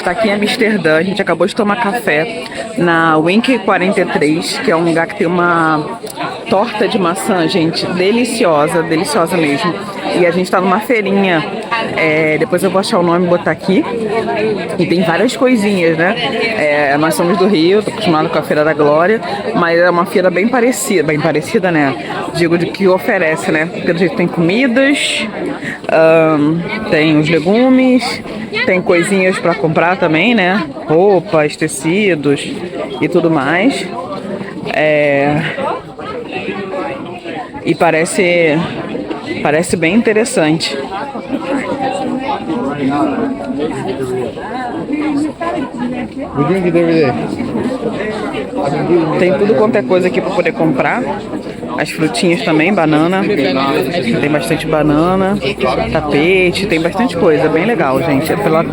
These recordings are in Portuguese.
Está aqui em Amsterdã, a gente acabou de tomar café na Wink 43, que é um lugar que tem uma torta de maçã, gente, deliciosa, deliciosa mesmo. E a gente está numa feirinha, depois eu vou achar o nome e botar aqui. E tem várias coisinhas, né? Nós somos do Rio, tô acostumado com a Feira da Glória, mas é uma feira bem parecida, né? Digo de que oferece, né? Pelo jeito tem comidas, tem os legumes, tem coisinhas para comprar também, né? Roupas, tecidos e tudo mais. E parece bem interessante. Tem tudo quanto é coisa aqui para poder comprar. As frutinhas também, banana. Tem bastante banana, tapete, tem bastante coisa. Bem legal, gente.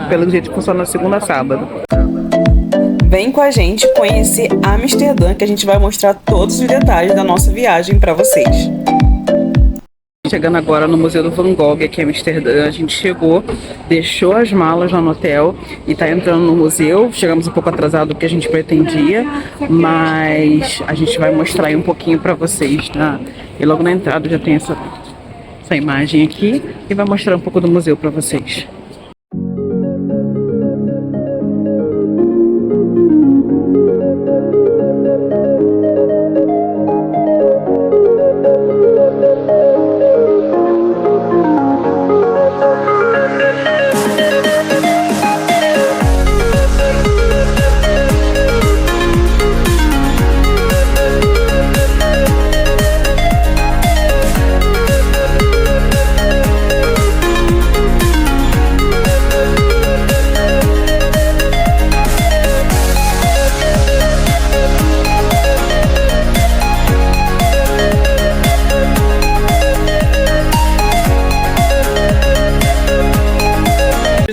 Pelo jeito que funciona de segunda a sábado. Vem com a gente conhecer Amsterdã, que a gente vai mostrar todos os detalhes da nossa viagem para vocês. Chegando agora no Museu do Van Gogh aqui em Amsterdã, a gente chegou, deixou as malas lá no hotel e tá entrando no museu. Chegamos um pouco atrasado do que a gente pretendia, mas a gente vai mostrar aí um pouquinho para vocês, tá? E logo na entrada já tem essa imagem aqui e vai mostrar um pouco do museu para vocês.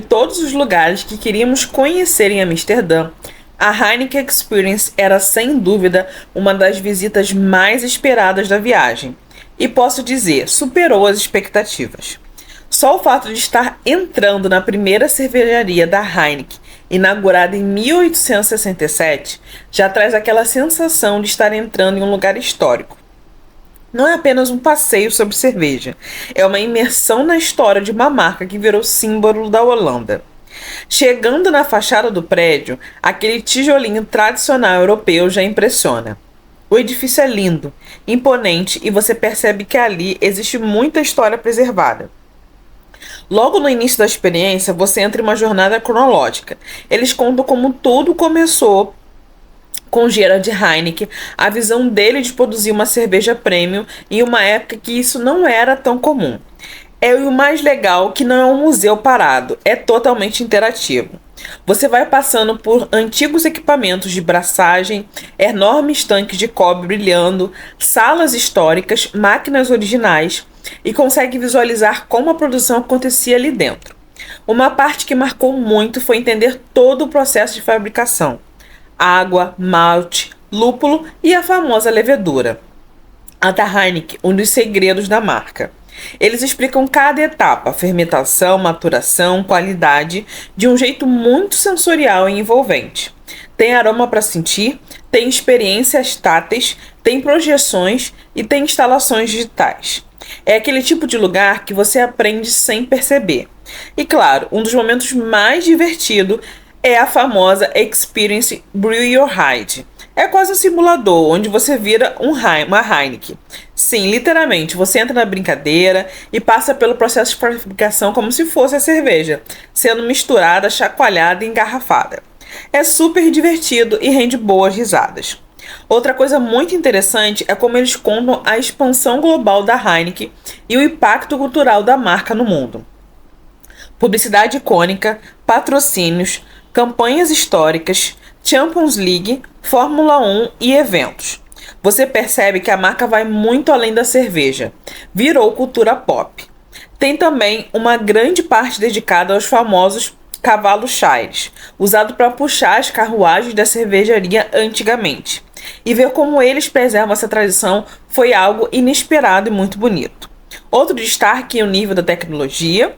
Todos os lugares que queríamos conhecer em Amsterdã, a Heineken Experience era sem dúvida uma das visitas mais esperadas da viagem. E posso dizer, superou as expectativas. Só o fato de estar entrando na primeira cervejaria da Heineken, inaugurada em 1867, já traz aquela sensação de estar entrando em um lugar histórico. Não é apenas um passeio sobre cerveja, é uma imersão na história de uma marca que virou símbolo da Holanda. Chegando na fachada do prédio, aquele tijolinho tradicional europeu já impressiona. O edifício é lindo, imponente e você percebe que ali existe muita história preservada. Logo no início da experiência, você entra em uma jornada cronológica. Eles contam como tudo começou com Gerard Heineken, a visão dele de produzir uma cerveja premium em uma época que isso não era tão comum. E o mais legal que não é um museu parado, é totalmente interativo. Você vai passando por antigos equipamentos de braçagem, enormes tanques de cobre brilhando, salas históricas, máquinas originais e consegue visualizar como a produção acontecia ali dentro. Uma parte que marcou muito foi entender todo o processo de fabricação. Água, malte, lúpulo e a famosa levedura. A da Heineken, um dos segredos da marca. Eles explicam cada etapa, fermentação, maturação, qualidade, de um jeito muito sensorial e envolvente. Tem aroma para sentir, tem experiências táteis, tem projeções e tem instalações digitais. É aquele tipo de lugar que você aprende sem perceber. E claro, um dos momentos mais divertidos é a famosa Experience Brew Your Hide. É quase um simulador, onde você vira uma Heineken. Sim, literalmente, você entra na brincadeira e passa pelo processo de fabricação como se fosse a cerveja, sendo misturada, chacoalhada e engarrafada. É super divertido e rende boas risadas. Outra coisa muito interessante é como eles contam a expansão global da Heineken e o impacto cultural da marca no mundo. Publicidade icônica, patrocínios, campanhas históricas, Champions League, Fórmula 1 e eventos. Você percebe que a marca vai muito além da cerveja. Virou cultura pop. Tem também uma grande parte dedicada aos famosos cavalos Shires, usado para puxar as carruagens da cervejaria antigamente. E ver como eles preservam essa tradição foi algo inesperado e muito bonito. Outro destaque é o nível da tecnologia.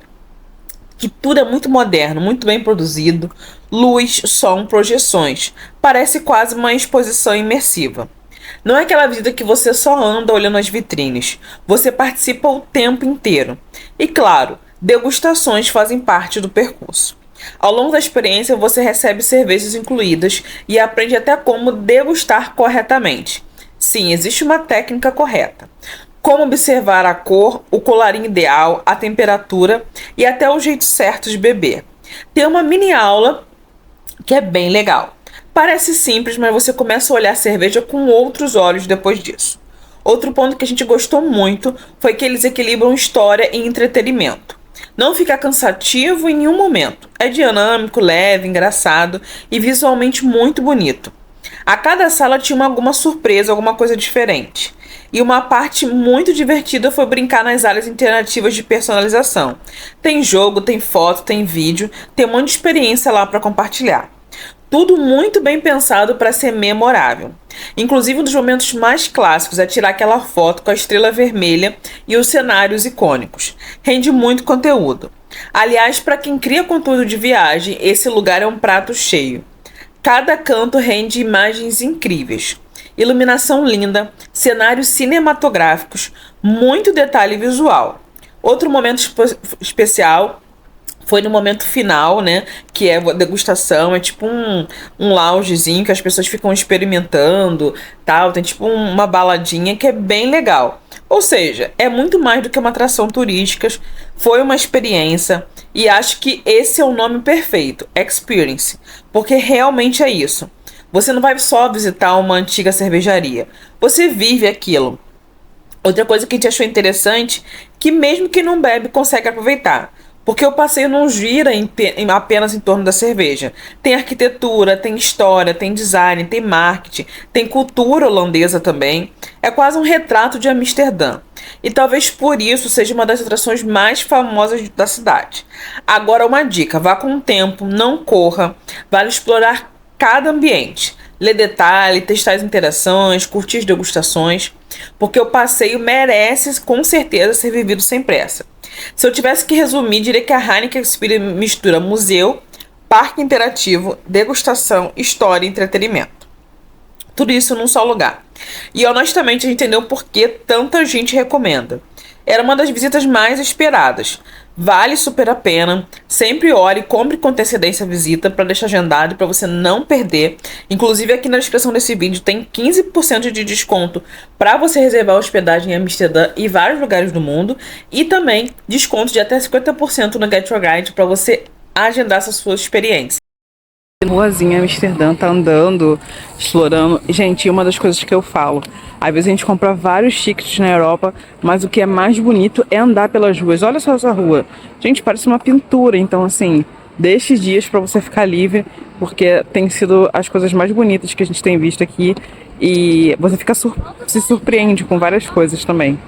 que tudo é muito moderno, muito bem produzido, luz, som, projeções. Parece quase uma exposição imersiva. Não é aquela visita que você só anda olhando as vitrines, você participa o tempo inteiro. E claro, degustações fazem parte do percurso. Ao longo da experiência, você recebe cervejas incluídas e aprende até como degustar corretamente. Sim, existe uma técnica correta. Como observar a cor, o colarinho ideal, a temperatura e até o jeito certo de beber. Tem uma mini aula que é bem legal. Parece simples, mas você começa a olhar a cerveja com outros olhos depois disso. Outro ponto que a gente gostou muito foi que eles equilibram história e entretenimento. Não fica cansativo em nenhum momento. É dinâmico, leve, engraçado e visualmente muito bonito. A cada sala tinha alguma surpresa, alguma coisa diferente. E uma parte muito divertida foi brincar nas áreas interativas de personalização. Tem jogo, tem foto, tem vídeo, tem um monte de experiência lá para compartilhar. Tudo muito bem pensado para ser memorável. Inclusive, um dos momentos mais clássicos é tirar aquela foto com a estrela vermelha e os cenários icônicos. Rende muito conteúdo. Aliás, para quem cria conteúdo de viagem, esse lugar é um prato cheio. Cada canto rende imagens incríveis. Iluminação linda, cenários cinematográficos, muito detalhe visual. Outro momento especial foi no momento final, né? Que é a degustação, é tipo um loungezinho que as pessoas ficam experimentando, tal. Tem tipo uma baladinha que é bem legal. Ou seja, é muito mais do que uma atração turística, foi uma experiência e acho que esse é o nome perfeito, Experience, porque realmente é isso. Você não vai só visitar uma antiga cervejaria, você vive aquilo. Outra coisa que a gente achou interessante, que mesmo quem não bebe consegue aproveitar. Porque o passeio não gira apenas em torno da cerveja. Tem arquitetura, tem história, tem design, tem marketing, tem cultura holandesa também. É quase um retrato de Amsterdã. E talvez por isso seja uma das atrações mais famosas da cidade. Agora uma dica, vá com o tempo, não corra, vale explorar cada ambiente. Ler detalhe, testar as interações, curtir as degustações, porque o passeio merece com certeza ser vivido sem pressa. Se eu tivesse que resumir, diria que a Heineken Experience mistura museu, parque interativo, degustação, história e entretenimento. Tudo isso num só lugar. E honestamente a gente entendeu por que tanta gente recomenda. Era uma das visitas mais esperadas. Vale super a pena. Sempre ore e compre com antecedência a visita para deixar agendado e para você não perder. Inclusive aqui na descrição desse vídeo tem 15% de desconto para você reservar hospedagem em Amsterdã e vários lugares do mundo. E também desconto de até 50% no Get Your Guide para você agendar essa sua experiência. Ruazinha Amsterdã, tá andando, explorando. Gente, uma das coisas que eu falo, às vezes a gente compra vários tickets na Europa, mas o que é mais bonito é andar pelas ruas. Olha só essa rua. Gente, parece uma pintura. Então, assim, deixe dias pra você ficar livre, porque tem sido as coisas mais bonitas que a gente tem visto aqui. E você fica se surpreende com várias coisas também.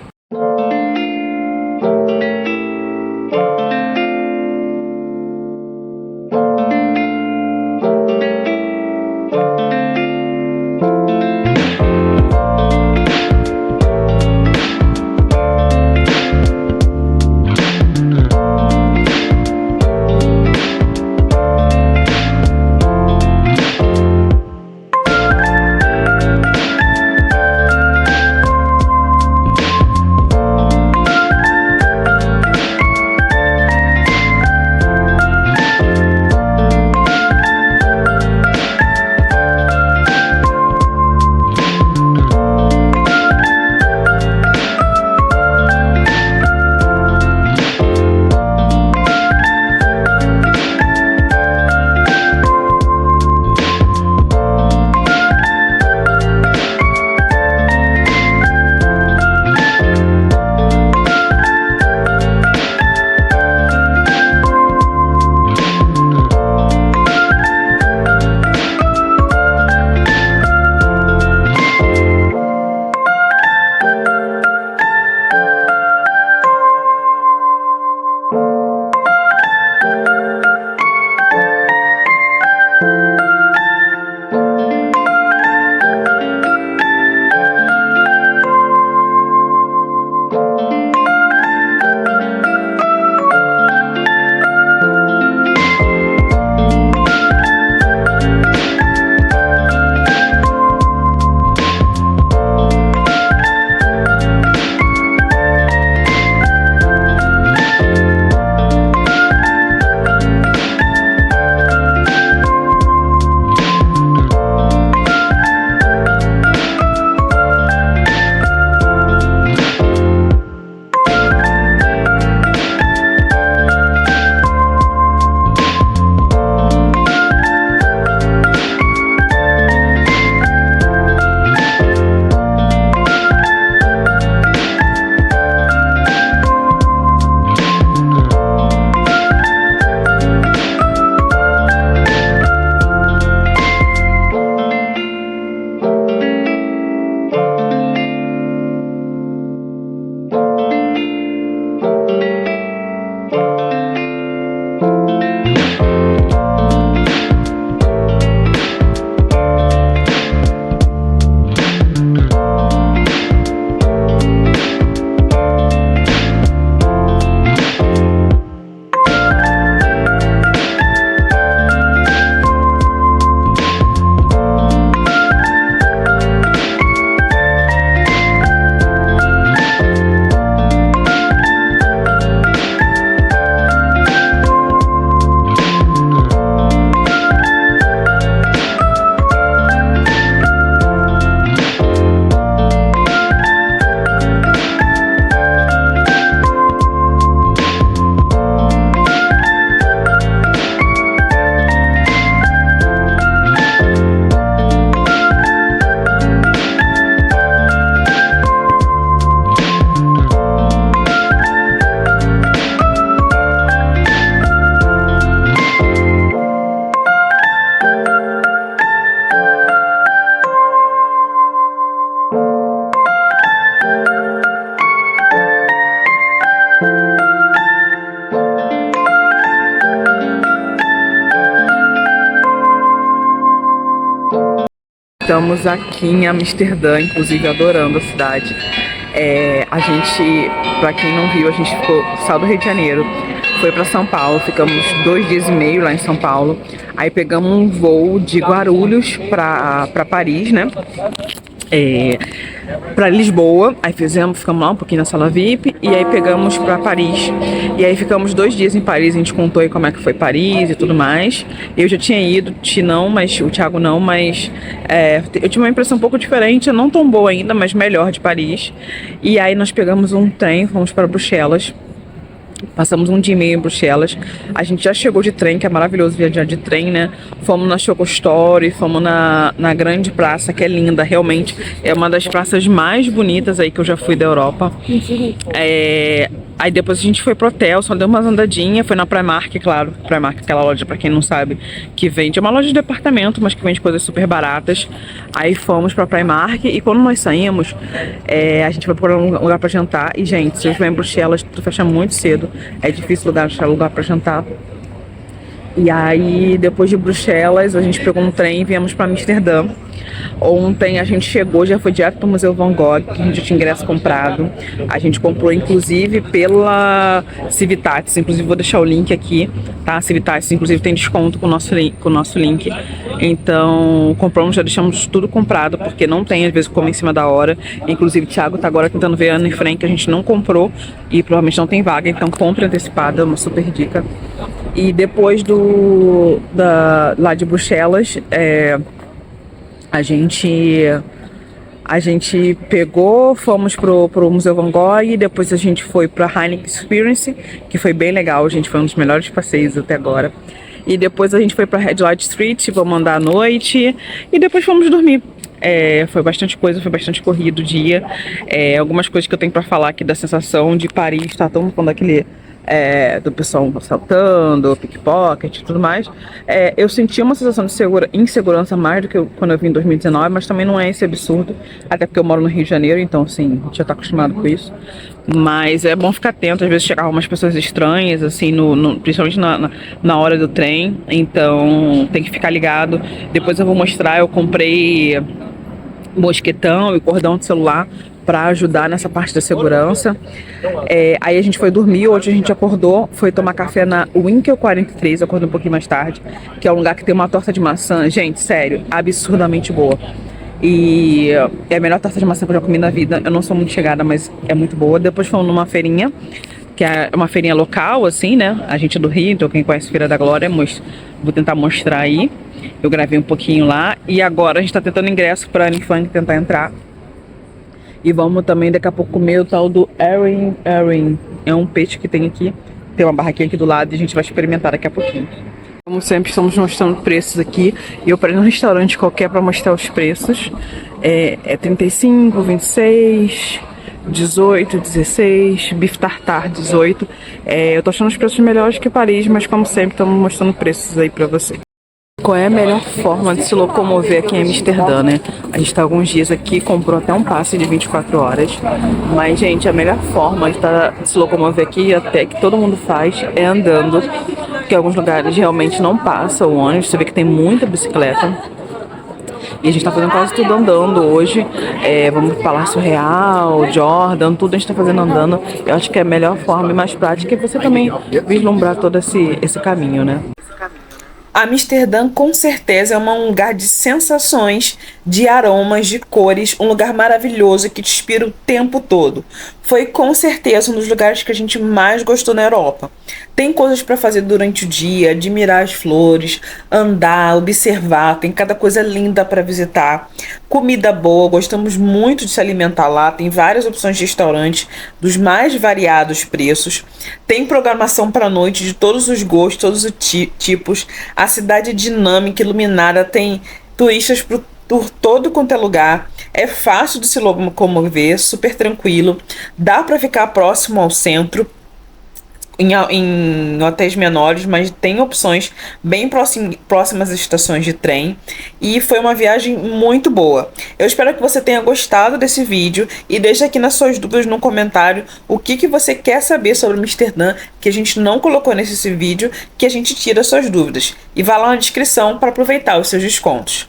Estamos aqui em Amsterdã, inclusive adorando a cidade. A gente, pra quem não viu, a gente saiu do Rio de Janeiro, foi pra São Paulo, ficamos 2 dias e meio lá em São Paulo. Aí pegamos um voo de Guarulhos pra Paris, né? Pra Lisboa, aí ficamos lá um pouquinho na sala VIP, e aí pegamos pra Paris, e aí ficamos 2 dias em Paris. A gente contou aí como é que foi Paris e tudo mais. Eu já tinha ido, o Thiago não, mas eu tinha uma impressão um pouco diferente, não tão boa ainda, mas melhor de Paris. E aí nós pegamos um trem, fomos para Bruxelas. Passamos um dia e meio em Bruxelas. A gente já chegou de trem, que é maravilhoso viajar de trem, né? Fomos na Choco Story, fomos na grande praça, que é linda, realmente. É uma das praças mais bonitas aí que eu já fui da Europa. Aí depois a gente foi pro hotel, só deu umas andadinhas, foi na Primark, claro. Primark, aquela loja, pra quem não sabe, que vende, é uma loja de departamento, mas que vende coisas super baratas. Aí fomos pra Primark, e quando nós saímos, a gente foi procurar um lugar pra jantar. E, gente, se a gente vai em Bruxelas, tudo fecha muito cedo, é difícil achar lugar pra jantar. E aí, depois de Bruxelas, a gente pegou um trem e viemos pra Amsterdã. Ontem a gente chegou, já foi direto pro Museu Van Gogh, que a gente já tinha ingresso comprado. A gente comprou, inclusive, pela Civitatis. Inclusive, vou deixar o link aqui, tá? Civitatis, inclusive, tem desconto com o nosso link. Então, compramos, já deixamos tudo comprado, porque não tem, às vezes, como em cima da hora. Inclusive, o Thiago tá agora tentando ver a Anne Frank, que a gente não comprou e provavelmente não tem vaga. Então, compre antecipada, é uma super dica. E depois lá de Bruxelas, a gente pegou, fomos pro Museu Van Gogh, e depois a gente foi pra Heineken Experience, que foi bem legal, a gente foi um dos melhores passeios até agora. E depois a gente foi pra Red Light Street, vamos andar à noite, e depois fomos dormir. Foi bastante coisa, foi bastante corrido o dia. Algumas coisas que eu tenho pra falar aqui da sensação de Paris, tá? Todo mundo falando daquele... do pessoal assaltando, pickpocket e tudo mais. Eu senti uma sensação de insegurança mais do que quando eu vim em 2019, mas também não é esse absurdo, até porque eu moro no Rio de Janeiro, então assim, a gente já tá acostumado com isso. Mas é bom ficar atento, às vezes chegavam umas pessoas estranhas, assim, principalmente na hora do trem, então tem que ficar ligado. Depois eu vou mostrar, eu comprei mosquetão e cordão de celular para ajudar nessa parte da segurança. Aí a gente foi dormir, hoje a gente acordou, foi tomar café na Winkel 43, eu acordei um pouquinho mais tarde, que é um lugar que tem uma torta de maçã, gente, sério, absurdamente boa. E é a melhor torta de maçã que eu já comi na vida. Eu não sou muito chegada, mas é muito boa. Depois fomos numa feirinha, que é uma feirinha local, assim, né? A gente é do Rio, então quem conhece Feira da Glória, vou tentar mostrar aí. Eu gravei um pouquinho lá. E agora a gente tá tentando ingresso pra Anne Frank tentar entrar. E vamos também daqui a pouco comer o tal do Erin. É um peixe que tem aqui. Tem uma barraquinha aqui do lado e a gente vai experimentar daqui a pouquinho. Como sempre, estamos mostrando preços aqui. E eu parei num restaurante qualquer para mostrar os preços. 35, 26, 18, 16, bife tartar 18. Eu tô achando os preços melhores que Paris, mas como sempre, estamos mostrando preços aí para você. Qual é a melhor forma de se locomover aqui em Amsterdã, né? A gente tá alguns dias aqui, comprou até um passe de 24 horas. Mas, gente, a melhor forma de se locomover aqui, até que todo mundo faz, é andando. Porque alguns lugares realmente não passa o ônibus. Você vê que tem muita bicicleta. E a gente tá fazendo quase tudo andando hoje. Vamos pro Palácio Real, Jordan, tudo a gente tá fazendo andando. Eu acho que é a melhor forma e mais prática é você também vislumbrar todo esse caminho, né? Amsterdã com certeza é um lugar de sensações, de aromas, de cores, um lugar maravilhoso que te inspira o tempo todo. Foi com certeza um dos lugares que a gente mais gostou na Europa. Tem coisas para fazer durante o dia, admirar as flores, andar, observar, tem cada coisa linda para visitar. Comida boa, gostamos muito de se alimentar lá, tem várias opções de restaurantes dos mais variados preços. Tem programação para noite de todos os gostos, todos os tipos. A cidade é dinâmica, iluminada, tem turistas por todo quanto é lugar. É fácil de se locomover, super tranquilo. Dá para ficar próximo ao centro, em hotéis menores, mas tem opções bem próximas às estações de trem. E foi uma viagem muito boa. Eu espero que você tenha gostado desse vídeo e deixe aqui nas suas dúvidas no comentário o que você quer saber sobre Amsterdã que a gente não colocou nesse vídeo, que a gente tira suas dúvidas. E vá lá na descrição para aproveitar os seus descontos.